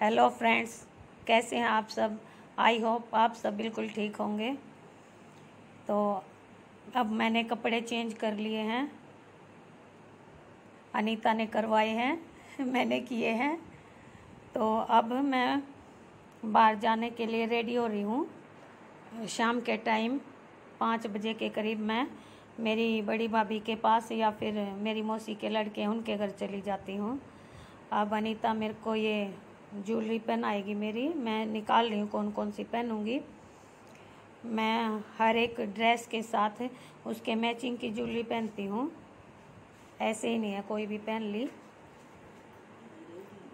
Hello friends, कैसे हैं आप सब। आई होप आप सब बिल्कुल ठीक होंगे। तो अब मैंने कपड़े चेंज कर लिए हैं, अनीता ने करवाए हैं मैंने किए हैं। तो अब मैं बाहर जाने के लिए रेडी हो रही हूँ। शाम के टाइम 5 बजे के करीब मैं मेरी बड़ी भाभी के पास या फिर मेरी मौसी के लड़के उनके घर चली जाती हूँ। अब अनीता मेरे को ये ज्वेलरी पहनाएगी मेरी, मैं निकाल रही हूँ कौन कौन सी पहनूँगी। मैं हर एक ड्रेस के साथ उसके मैचिंग की ज्वेलरी पहनती हूँ, ऐसे ही नहीं है कोई भी पहन ली।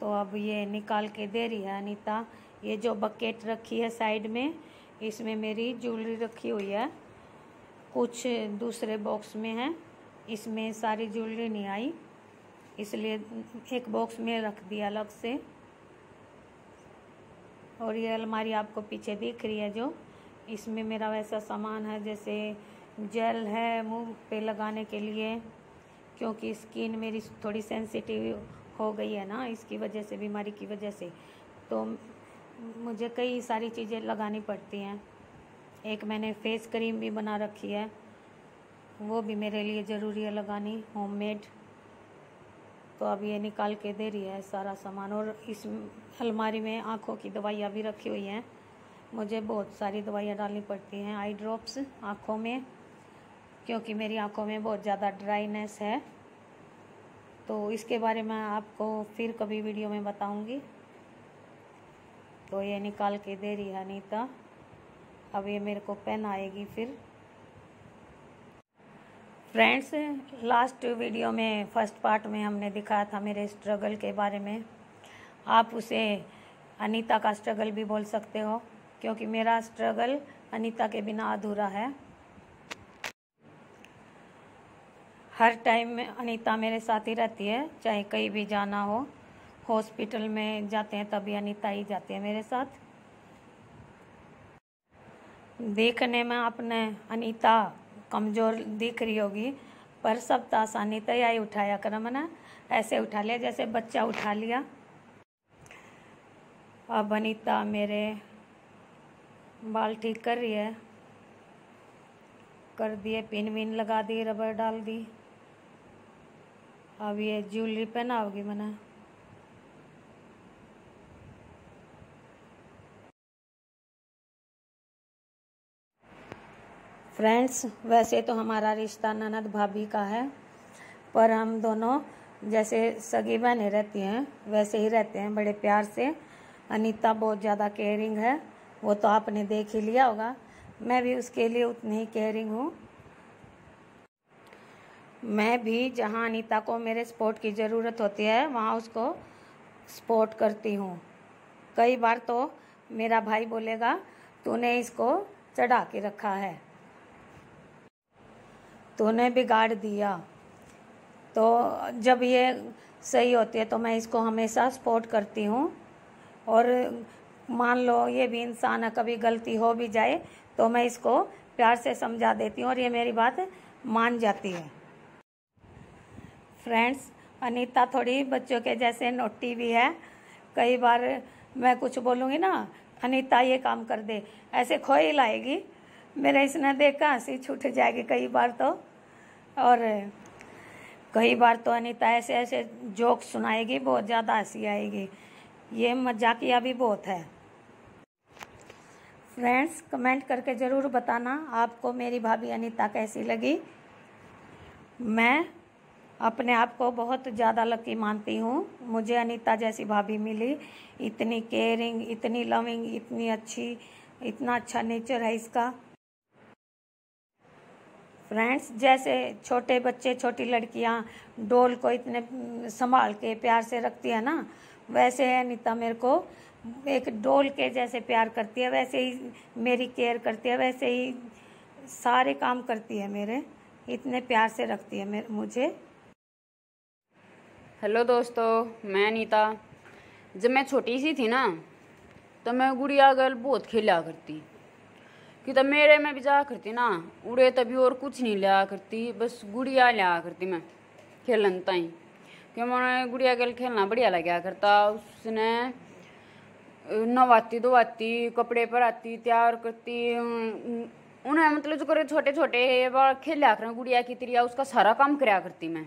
तो अब ये निकाल के दे रही है अनीता। ये जो बकेट रखी है साइड में, इसमें मेरी ज्वेलरी रखी हुई है, कुछ दूसरे बॉक्स में है, इसमें सारी ज्वेलरी नहीं आई, इसलिए एक बॉक्स में रख दिया अलग से। और ये अलमारी आपको पीछे दिख रही है जो, इसमें मेरा वैसा सामान है, जैसे जेल है मुंह पे लगाने के लिए, क्योंकि स्किन मेरी थोड़ी सेंसिटिव हो गई है ना, इसकी वजह से, बीमारी की वजह से, तो मुझे कई सारी चीज़ें लगानी पड़ती हैं। एक मैंने फेस क्रीम भी बना रखी है, वो भी मेरे लिए ज़रूरी है लगानी, होममेड। तो अब ये निकाल के दे रही है सारा सामान। और इस अलमारी में आँखों की दवाइयाँ भी रखी हुई हैं, मुझे बहुत सारी दवाइयाँ डालनी पड़ती हैं, आई ड्रॉप्स आँखों में, क्योंकि मेरी आँखों में बहुत ज़्यादा ड्राइनेस है। तो इसके बारे में आपको फिर कभी वीडियो में बताऊंगी। तो ये निकाल के दे रही है अनीता, अब ये मेरे को पहनाएगी फिर। फ्रेंड्स, लास्ट वीडियो में फर्स्ट पार्ट में हमने दिखाया था मेरे स्ट्रगल के बारे में। आप उसे अनीता का स्ट्रगल भी बोल सकते हो, क्योंकि मेरा स्ट्रगल अनीता के बिना अधूरा है। हर टाइम में अनीता मेरे साथ ही रहती है, चाहे कहीं भी जाना हो, हॉस्पिटल में जाते हैं तभी अनीता ही जाती है मेरे साथ। देखने में अपने अनीता कमज़ोर दिख रही होगी, पर सब तास अनीता ही उठाया कर, मैंने ऐसे उठा लिया जैसे बच्चा उठा लिया। अब अनीता मेरे बाल ठीक कर रही है, कर दिए, पिन विन लगा दी, रबर डाल दी। अब ये ज्वेलरी पहनाओगी मैंने। फ्रेंड्स, वैसे तो हमारा रिश्ता ननद भाभी का है, पर हम दोनों जैसे सगी बहनें रहती हैं वैसे ही रहते हैं, बड़े प्यार से। अनीता बहुत ज़्यादा केयरिंग है, वो तो आपने देख ही लिया होगा। मैं भी उसके लिए उतनी ही केयरिंग हूँ। मैं भी जहाँ अनीता को मेरे सपोर्ट की ज़रूरत होती है वहाँ उसको सपोर्ट करती हूँ। कई बार तो मेरा भाई बोलेगा, तूने इसको चढ़ा के रखा है, तूने बिगाड़ दिया। तो जब ये सही होती है तो मैं इसको हमेशा सपोर्ट करती हूँ। और मान लो ये भी इंसान है, कभी गलती हो भी जाए तो मैं इसको प्यार से समझा देती हूँ और ये मेरी बात मान जाती है। फ्रेंड्स, अनीता थोड़ी बच्चों के जैसे नोटी भी है। कई बार मैं कुछ बोलूँगी ना, अनीता ये काम कर दे, ऐसे खोई लाएगी, मेरे इसने देखा हंसी छूट जाएगी कई बार तो। और कई बार तो अनीता ऐसे ऐसे जोक सुनाएगी, बहुत ज़्यादा हंसी आएगी, ये मजाकिया भी बहुत है। फ्रेंड्स, कमेंट करके ज़रूर बताना आपको मेरी भाभी अनीता कैसी लगी। मैं अपने आप को बहुत ज़्यादा लकी मानती हूँ, मुझे अनीता जैसी भाभी मिली, इतनी केयरिंग, इतनी लविंग, इतनी अच्छी, इतना अच्छा नेचर है इसका। फ्रेंड्स, जैसे छोटे बच्चे, छोटी लड़कियाँ डोल को इतने संभाल के प्यार से रखती है ना, वैसे अनीता मेरे को एक डोल के जैसे प्यार करती है, वैसे ही मेरी केयर करती है, वैसे ही सारे काम करती है मेरे, इतने प्यार से रखती है मुझे। हेलो दोस्तों, मैं अनीता। जब मैं छोटी सी थी ना, तो मैं गुड़िया गर्ल बहुत खेला करती, कि तब मेरे में भी जा करती ना, उड़े तभी और कुछ नहीं लिया करती, बस गुड़िया लिया करती मैं खेलन ताई, क्यों मैंने गुड़िया गर्ल खेलना बढ़िया लगा करता। उसने नवाती धोवाती, कपड़े पर आती, तैयार करती, उन्हें मतलब जो करे छोटे छोटे खेलिया कर गुड़िया की त्रिया, उसका सारा काम कराया करती मैं।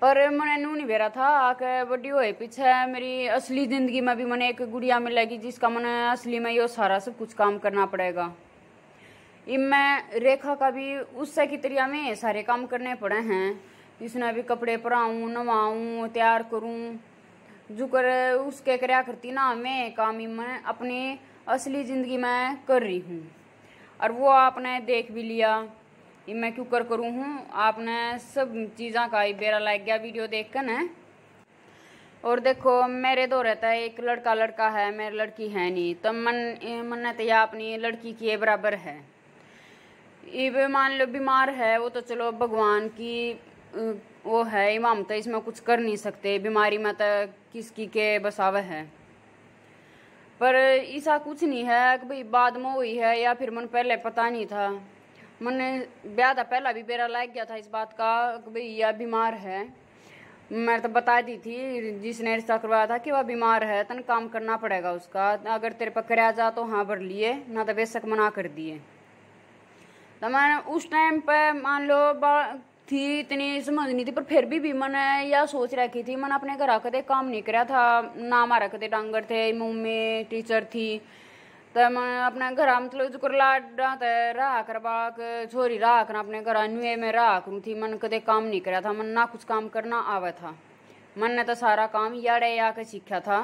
पर मैंने नू नहीं बेरा था आके बड़ी हुए पीछे मेरी असली जिंदगी में भी मैंने एक गुड़िया मिलेगी जिसका मैंने असली में ये सारा सब कुछ काम करना पड़ेगा। मैं रेखा का भी उससे की त्रिया में सारे काम करने पड़े हैं। इसने भी कपड़े पराऊँ, नवाऊँ, तैयार करूँ, जो कर उसके करया करती ना मैं काम मैं अपनी असली ज़िंदगी में कर रही हूँ। और वो आपने देख भी लिया ये मैं क्यों करूँ हूँ, आपने सब चीज़ों का ही बेरा लग गया वीडियो देख कर न। और देखो मेरे दो रहता है एक लड़का है, मेरी लड़की है नहीं, तो मन तो यह अपनी लड़की की बराबर है। ये मान लो बीमार है वो तो चलो भगवान की वो है इमाम, तो इसमें कुछ कर नहीं सकते, बीमारी में तो किसकी के बसाव है। पर ऐसा कुछ नहीं है कि भाई बाद में हुई है या फिर मन पहले पता नहीं था। मैंने ब्याह था पहला भी बेरा लग गया था इस बात का कि भाई यह बीमार है। मैं तो बता दी थी जिसने रिश्ता करवाया था कि वह बीमार है, तन काम करना पड़ेगा उसका, अगर तेरे पर कराया जा तो हाँ भर लिए, ना तो बेशक मना कर दिए। तो मैंने उस टाइम पे मान लो थी इतनी समझ नहीं थी, पर फिर भी मैंने यह सोच रखी थी, मैंने अपने घर कदे काम नहीं कराया था ना, हमारा कदे डांगर थे, मम्मी टीचर थी, तो मैं अपने घर मतलब जो लाडा रहा करवा छोरी रहा कर अपने घर नुए में रहा करूँ थी। मन कदे काम नहीं कराया था, मन ना कुछ काम करना आवा था, मन ने तो सारा काम याड़े आके सीखा था।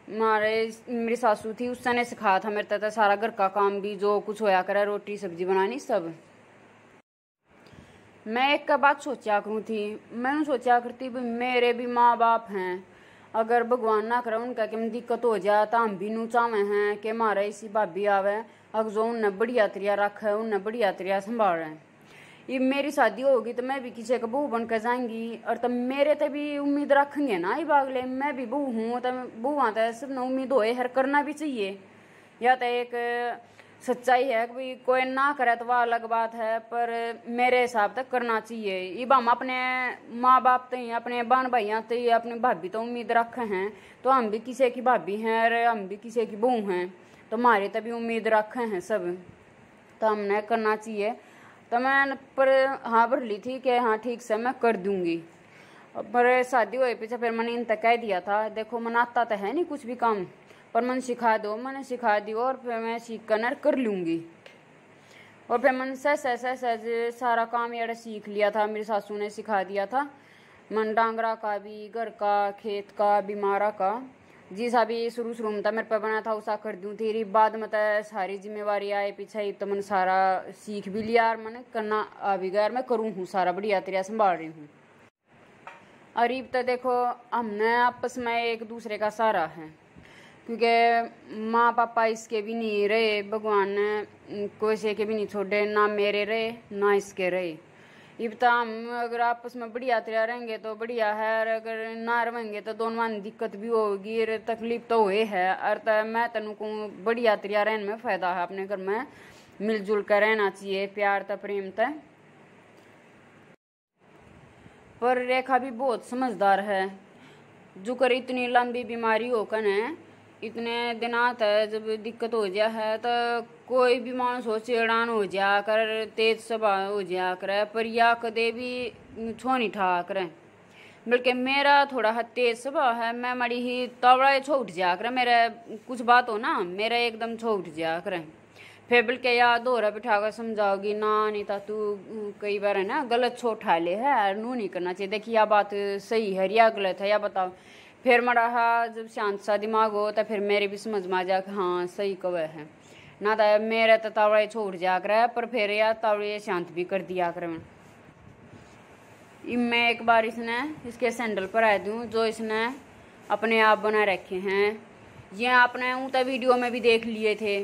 मेरी सासू थी उसने ने सिखाया था मेरे तो सारा घर का काम भी जो कुछ होया करे, रोटी सब्जी बनानी सब। मैं एक बात सोचा करूँ थी, मैंने सोचा करती भाई मेरे भी माँ बाप हैं, अगर भगवान ना करे उनका कि दिक्कत हो जाए तो हम भी नू चाहे हैं कि मारे इसी भाभी आवे अगर जो उन्हें बढ़िया तरिया रखे, उन्हें बढ़िया तरिया संभाले। ये मेरी शादी होगी तो मैं भी किसी का बहू बन कर जाएंगी, और तब मेरे तो भी उम्मीद रखेंगे ना ये बागले, मैं भी बहू हूँ, तो बहू आता है सब उम्मीद होए हर करना भी चाहिए। या तो एक सच्चाई है कि भाई कोई ना करे तो वह अलग बात है, पर मेरे हिसाब तक करना चाहिए। ये हम अपने माँ बाप तो ही, अपने बहन भाइयों तो ही, अपने भाभी तो उम्मीद रखे हैं, तो हम भी किसी की भाभी हैं और हम भी किसी की बहू हैं, तो हमारे तभी उम्मीद रखे हैं सब, तो हमने करना चाहिए। तो मैं पर हाँ भर ली थी कि हाँ ठीक से मैं कर दूंगी। पर शादी हुए पीछे फिर मैंने इन तक कह दिया था देखो मन आता तो है नहीं कुछ भी काम, पर मन सिखा दो, मैंने सिखा दी और फिर मैं सीख कर लूँगी। और फिर मन सहज सारा काम यार सीख लिया था, मेरी सासू ने सिखा दिया था। मन डांगरा का भी, घर का, खेत का, बीमारा का, जिसा भी शुरू में था मेरे पे बना था उसा कर दूँ थी। बाद में तो सारी जिम्मेवारी आए पीछे तो मैंने सारा सीख भी लिया और मैंने करना आ भी गया, मैं करूँ हूँ सारा बढ़िया तरीका संभाल रही हूँ। और अब तो देखो हमने आपस में एक दूसरे का सहारा है, क्योंकि माँ पापा इसके भी नहीं रहे, भगवान ने कोई से के भी नहीं छोड़े, ना मेरे रहे ना इसके रहे। अब तो हम अगर आपस में बढ़िया तरह रहेंगे तो बढ़िया है, और अगर ना रहेंगे तो दोनों में दिक्कत भी होगी और तकलीफ तो हुए है। और तो मैं तेन को बढ़िया तरह रहने में फ़ायदा है, अपने घर में मिलजुल कर रहना चाहिए, प्यार तो प्रेम तो। पर रेखा भी बहुत समझदार है, जो कर इतनी लंबी बीमारी होकर है इतने दिनात है, जब दिक्कत हो जाए है तो कोई भी मानस हो चिड़ान हो जा कर, तेज स्वभाव हो जा करे, पर या कदे भी छो नहीं ठा करें। बल्कि मेरा थोड़ा तेज स्वभाव है, मैं मड़ी ही तवड़ा छो उठ जा करे, मेरा कुछ बात हो ना मेरा एकदम छो उठ जा करें। फिर बल्कि याद हो रहा बिठा कर समझाओगी ना नहीं तो तू कई बार है ना गलत छो उठा ले है, नू नहीं करना चाहिए, देखिए यह बात सही है या गलत है या बताओ। फिर मरा जब शांत सा दिमाग हो तो फिर मेरे भी समझ में आ जा कि हाँ सही कवे है ना, तो मेरे तो तावड़े छोड़ जा कर, पर फिर यार तावड़े शांत भी कर दिया कर। मैं एक बार इसके सैंडल पर आ दूँ जो इसने अपने आप बना रखे हैं, ये आपने तो वीडियो में भी देख लिए थे,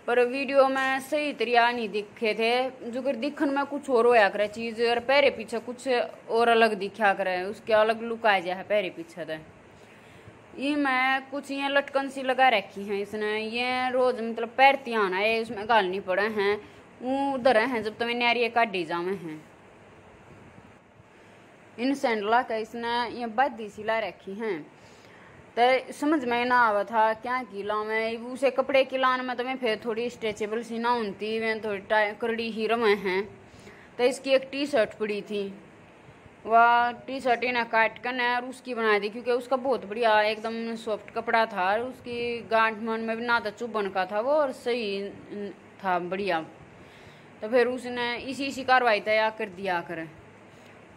पर वीडियो में सही तरीका नहीं दिखे थे, जो कर दिखन में कुछ और होया करे चीज़ और पैरे पीछे कुछ और अलग दिखा करे, उसके अलग लुक आ जाए पैरे पीछे। तो ये मैं कुछ ये लटकन सी लगा रखी हैं इसने, ये रोज मतलब पैर त्यान है उसमें गालनी पड़े हैं, वो उधर हैं जब तुम्हें नारिये काटी जावे हैं। इन सैंडला का इसने ये बद्दी सी ला रखी हैं, तो समझ में ना आवा था क्या किला मैं उसे कपड़े की लान में तो मैं फिर थोड़ी स्ट्रेचेबल सी ना होती मैं थोड़ी करड़ी ही रमे हैं। तो इसकी एक टी शर्ट पड़ी थी, वह टी शर्ट इन्हें काट कर और उसकी बना दी, क्योंकि उसका बहुत बढ़िया एकदम सॉफ्ट कपड़ा था और उसकी गांठ मन में भी ना तो चुभन का था वो और सही था बढ़िया। तो फिर उसने इसी कार्रवाई तैयार कर दिया कर,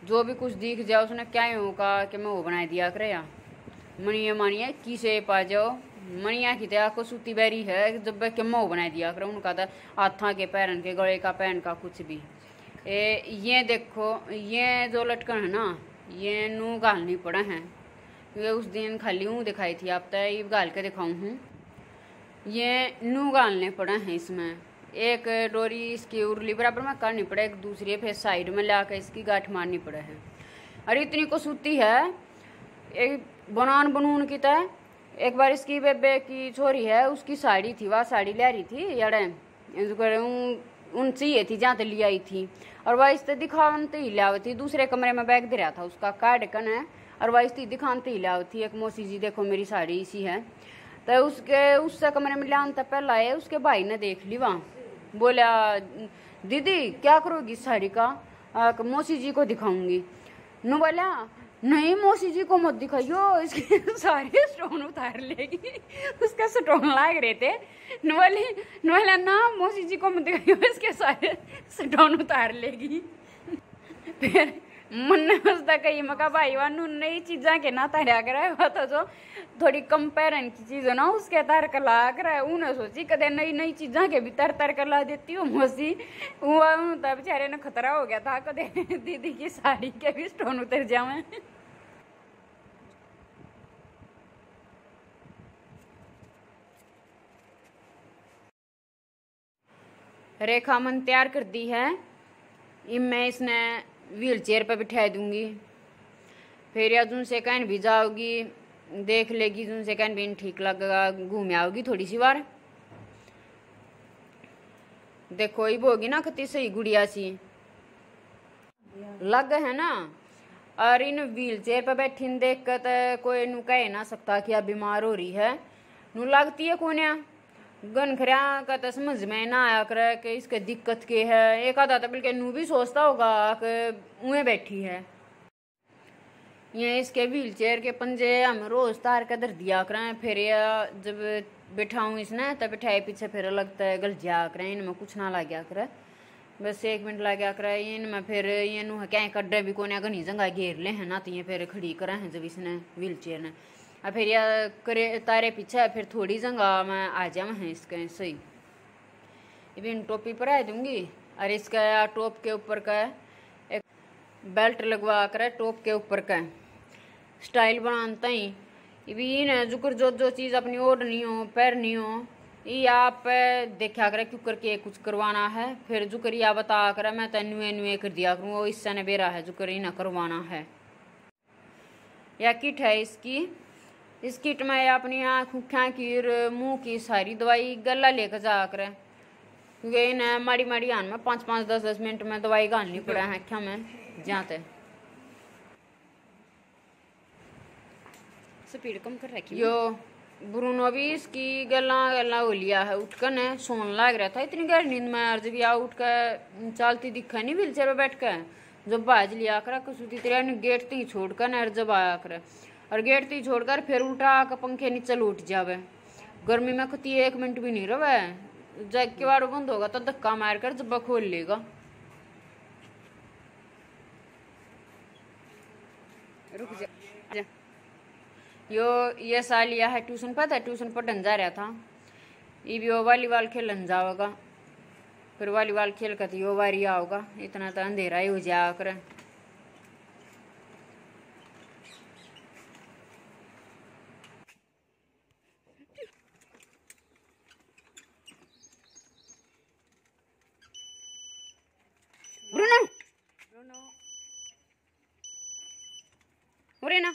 जो भी कुछ दिख जाए उसने क्या ही होगा कि मैं वो बना दिया करे या मनिया मानिए किसे पा जाओ मनिया की तया को सूती बैरी है जब के मैं वो बना दिया करे उनका था हाथा के पैरन के गले का पैन का कुछ भी। ये देखो ये जो लटकन है ना ये नू घालनी पड़ा है, क्योंकि उस दिन खाली ऊँ दिखाई थी आप तय घाल के दिखाऊँ हूँ। ये नू घालने पड़ा है, इसमें एक डोरी इसकी उर्ली बराबर में करनी पड़े, एक दूसरी फिर साइड में ला कर इसकी गांठ मारनी पड़े है। अरे इतनी को सूती है एक बनान बनून की तय। एक बार इसकी बेबे की छोरी है उसकी साड़ी थी, वह साड़ी ले रही थी यार उन चाहिए थी जहाँ तक ले आई थी और वह इस दिखावनते ही लिया थी, दूसरे कमरे में बैग दे रहा था उसका कार्ड कन है और वह इस दिखानते ही लिया थी। एक मौसी जी देखो मेरी साड़ी इसी है, तो उससे कमरे में लिया तब पहला है उसके भाई ने देख ली, वहाँ बोला दीदी क्या करोगी इस साड़ी का, मौसी जी को दिखाऊंगी। नु बोला नहीं मौसी जी को मत दिखाइयो इसके सारे स्टोन उतार लेगी, उसका स्टोन लाग रहे थे। नवाला ना मौसी जी को मत दिखाइयो इसके सारे स्टोन उतार लेगी। फिर मन ने उसका कही मका भाई वानू नई चीजा के ना तारा कराए वो तो जो थोड़ी कंपेरन की चीज है ना उसके तार कर ला कराए उन्हें सोची कदे नई नई चीजा के भी तर कर ला देती हूँ मौसी। वो तब बेचारे ने खतरा हो गया था कदे दीदी की साड़ी के भी स्टोन उतर जावे। रेखा मन तैयार कर दी है, मैं इसने व्हील चेयर पर बिठा दूंगी, फिर या जून से कहन भी जाओगी देख लेगी, जून से कहन भी ठीक लगेगा घूम आओगी थोड़ी सी बार। देखो ये होगी ना कति सही गुड़िया सी लग है ना। और इन व्हील चेयर पर बैठी देख कर तो कोई नु कह ना सकता कि अब बीमार हो रही है, नु लगती है कोन्या गन खरिया का तो समझ में ना आया करे कि इसके दिक्कत के है। एक आधा तो बिल्कुल नू भी सोचता होगा कि उए बैठी है। ये इसके व्हील चेयर के पंजे हम रोज तार कर धर दिया करें, फिर या जब बैठाऊँ इसने तब बिठाए पीछे फिर लगता है गल जा करें, इनमें कुछ ना लग गया करे बस 1 मिनट लग गया करे इनमें। फिर ये नू क्या कड्डे भी कोने घनी जगह घेर ले है ना तो ये फिर खड़ी करें हैं जब इसने व्हील चेयर ने और फिर या करे तारे पीछे फिर थोड़ी जगह मैं आ जाऊँ हैं इसके सही। ये टोपी पर आ दूंगी और इसका टॉप के ऊपर का एक बेल्ट लगवा कर टॉप के ऊपर का स्टाइल बनाता ही ये जुकर जो चीज़ अपनी ओढ़नी हो पहननी हो ये आप देखा करे क्यों करके कुछ करवाना है, फिर जुकर या बता कर मैं तो नुए कर दिया करूँ वो इससे न बेरा है जुकर ही ना करवाना है। या किट है इसकी, इस किट में अपनी आँखों की मुंह की सारी दवाई गला लेकर जा कर, क्योंकि इन्हें माड़ी माड़ी आन में 5-5 10-10 मिनट में दवाई घालनी पड़ा है क्या में जाते स्पीड कम कर रखी। यो ब्रूनो भी इसकी गला हो लिया है, उठकर ने सोन लग रहा था इतनी गहरी नींद में और जब या उठ कर चलती दिखा नहीं व्हील चेयर पर बैठ कर जब बाज लिया कर कसूती तेरा गेट ती छोड़ कर न जब आया कर और गेट ती छोड़कर फिर उल्टा आकर पंखे नीचे लूट जावे। गर्मी में कती 1 मिनट भी नहीं रहे, जब किवाड़ बंद होगा तो धक्का मार कर जब खोल लेगा। रुक जा ये साल लिया है ट्यूशन पर था, ट्यूशन पढ़ने जा रहा था ये भी वॉलीबॉल खेलन जाओगा, फिर वॉलीबॉल खेल कर यो बारी आओगा इतना तो अंधेरा ही हो जाया कर। ब्रूनो उरे ना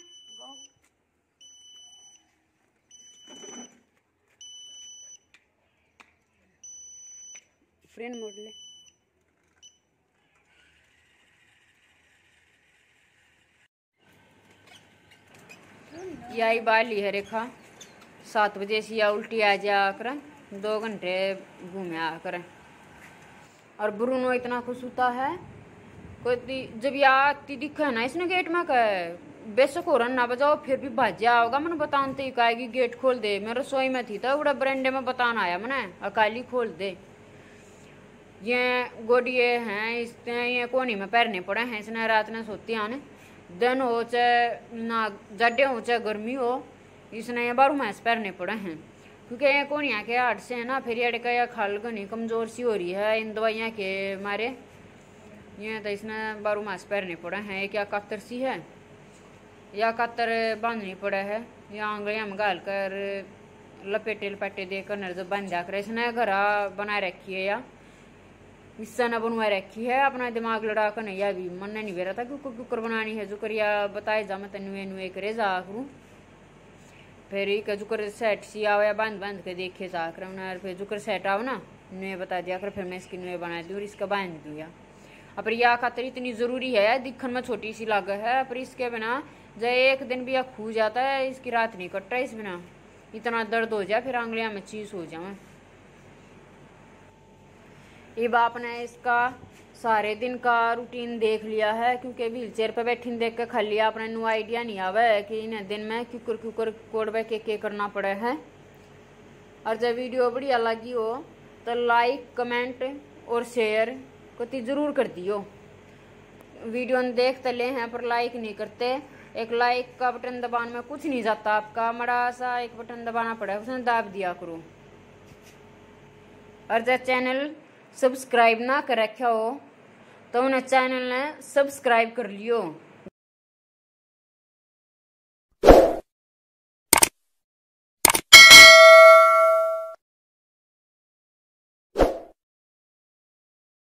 फ्रेंड मोड ले आई बाल ली है रेखा 7 बजे से या उल्टी आ जा कर 2 घंटे घूमे आ कर। और ब्रूनो इतना खुश होता है कोई जब ये आती दिखा ना इसने गेट में कहे बेशक हो रहा ना बजाओ फिर भी भाज्या होगा मैंने बताते ही कहेगी गेट खोल दे। मैं रसोई में थी तो बड़ा बरंडे में बताना आया मैंने अकाली खोल दे। ये गोडिये हैं इसने ये कोनी में पैरने पड़े हैं इसने रात ने सोती आने दिन हो चाहे ना जड्डे हो चाहे गर्मी हो इसने ये 12 मास पैरने पड़े हैं क्योंकि ये कोनिया के हार्ट से है ना फिर ये का खाल घनी कमजोर सी हो रही है इन दवाइयाँ के मारे। ये तो इसने 12 मास पैरने पड़े हैं। क्या कातर सी है या कातर बांधनी पड़ा है या आंगलियां में गाल कर लपेटे लपेटे देकर नजर बांध कर इसने घरा बना रखी है या हिस्सा न बनवा रखी है। अपना दिमाग लड़ा कर नहीं अभी मन नहीं बेरा था कुकर कुकर बनानी है जुकर या बताए जा मैं तेन नुए करे जा करूँ फिर एक जुकर सेट सी आओ या बांध बांध के देखे जा कर फिर जुकर सेट आओ ना नुए बता दिया कर फिर मैं इसकी नुए बना दूँ और इसका बांध दूँ या पर यह खातर इतनी जरूरी है दिखन में छोटी सी लाग है पर इसके बिना जब एक दिन भी यह खू जाता है इसकी रात नहीं कटता इस बिना इतना दर्द हो जाए फिर आंगलियां में चीज हो जाए। ये बाप ने इसका सारे दिन का रूटीन देख लिया है क्योंकि व्हील चेयर पर बैठी देख के खा लिया अपने न्यू आइडिया नहीं आवे कि इन्हें दिन में क्यूकर क्यूकर कोड बे के करना पड़े है। और जब वीडियो बढ़िया लगी हो तो लाइक कमेंट और शेयर को जरूर कर दियो। वीडियो देख तो ले हैं पर लाइक नहीं करते। एक लाइक का बटन दबाने में कुछ नहीं जाता आपका बड़ा सा एक बटन दबाना पड़ा है उसने दाब दिया करो। और जब चैनल सब्सक्राइब ना कर रखा हो तो उन्हें चैनल ने सब्सक्राइब कर लियो।